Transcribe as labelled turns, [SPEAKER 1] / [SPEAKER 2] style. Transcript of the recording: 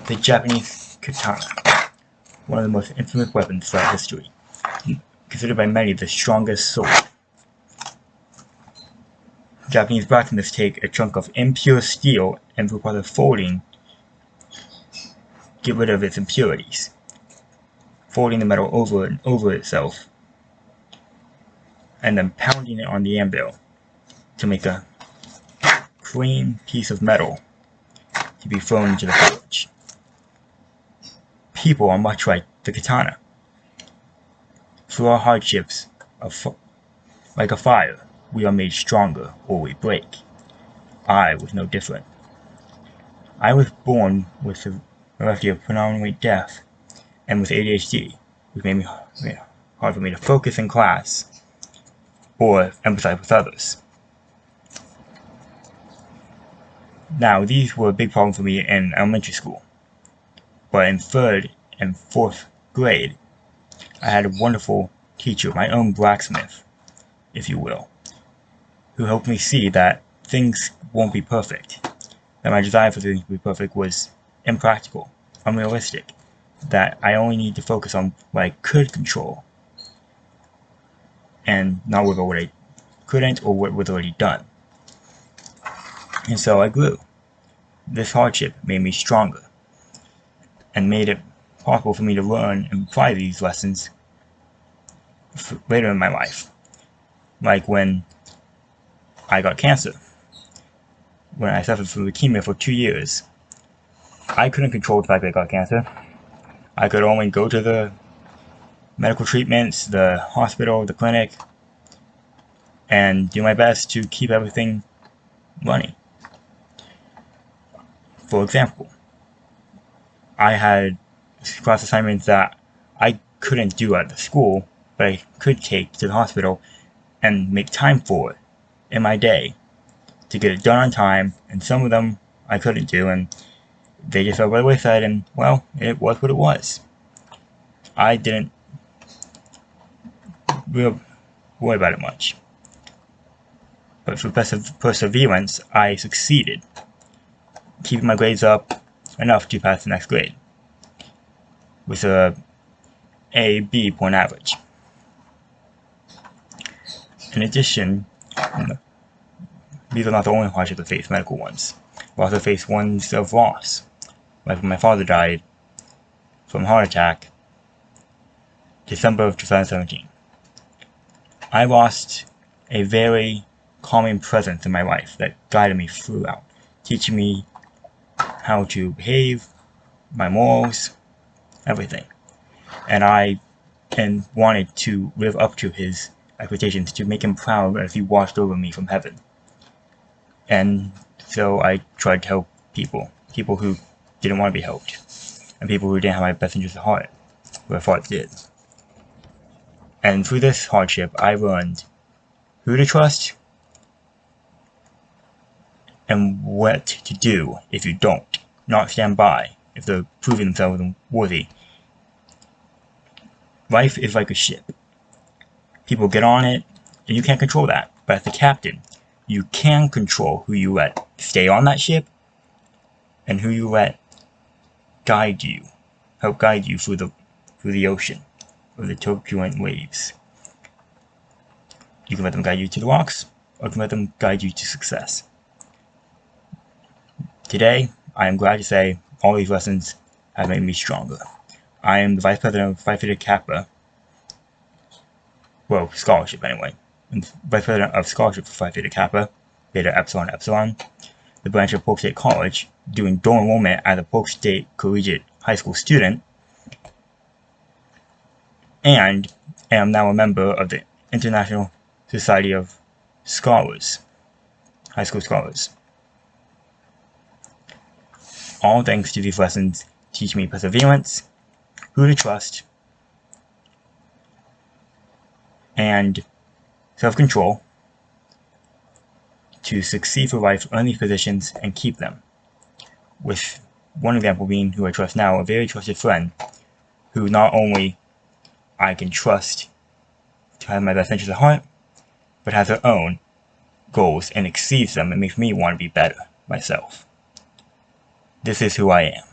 [SPEAKER 1] The Japanese katana, one of the most infamous weapons throughout history, considered by many the strongest sword. Japanese blacksmiths take a chunk of impure steel and through process of folding, get rid of its impurities, folding the metal over and over itself, and then pounding it on the anvil to make a clean piece of metal to be thrown into the forge. People are much like the katana. Through our hardships, like a fire, we are made stronger or we break. I was no different. I was born with the variety of predominantly deaf and with ADHD, which made me hard for me to focus in class or empathize with others. Now, these were a big problem for me in elementary school, but in 3rd and 4th grade, I had a wonderful teacher, my own blacksmith, if you will, who helped me see that things won't be perfect, that my desire for things to be perfect was impractical, unrealistic, that I only need to focus on what I could control, and not worry about what I couldn't or what was already done. And so I grew. This hardship made me stronger, and made it possible for me to learn and apply these lessons later in my life. Like when I got cancer, when I suffered from leukemia for 2 years. I couldn't control the fact that I got cancer. I could only go to the medical treatments, the hospital, the clinic, and do my best to keep everything running. For example, I had class assignments that I couldn't do at the school, but I could take to the hospital and make time for it in my day to get it done on time, and some of them I couldn't do, and they just fell by the wayside, and, well, it was what it was. I didn't really worry about it much. But through perseverance, I succeeded, keeping my grades up enough to pass the next grade, with a A/B point average. In addition, these are not the only hardships I face, medical ones. I also face ones of loss, like when my father died from a heart attack, December of 2017. I lost a very calming presence in my life that guided me throughout, teaching me how to behave, my morals, everything. And I wanted to live up to his expectations, to make him proud as he watched over me from heaven. And so I tried to help people who didn't want to be helped, and people who didn't have my best interests at heart, who I thought did. And through this hardship, I learned who to trust and what to do if you don't. Not stand by if they're proving themselves unworthy. Life is like a ship. People get on it, and you can't control that. But as the captain, you can control who you let stay on that ship, and who you let help guide you through the ocean, or the turbulent waves. You can let them guide you to the rocks, or you can let them guide you to success. Today, I am glad to say all these lessons have made me stronger. I am the Vice President of Phi Theta Kappa, well, scholarship anyway, and Vice President of Scholarship for Phi Theta Kappa, Beta Epsilon Epsilon, the branch of Polk State College, doing dual enrollment as a Polk State Collegiate High School student, and am now a member of the International Society of Scholars, High School Scholars. All thanks to these lessons teach me perseverance, who to trust, and self-control to succeed for life, earn these positions, and keep them. With one example being who I trust now, a very trusted friend, who not only I can trust to have my best interests at heart, but has her own goals and exceeds them and makes me want to be better myself. This is who I am.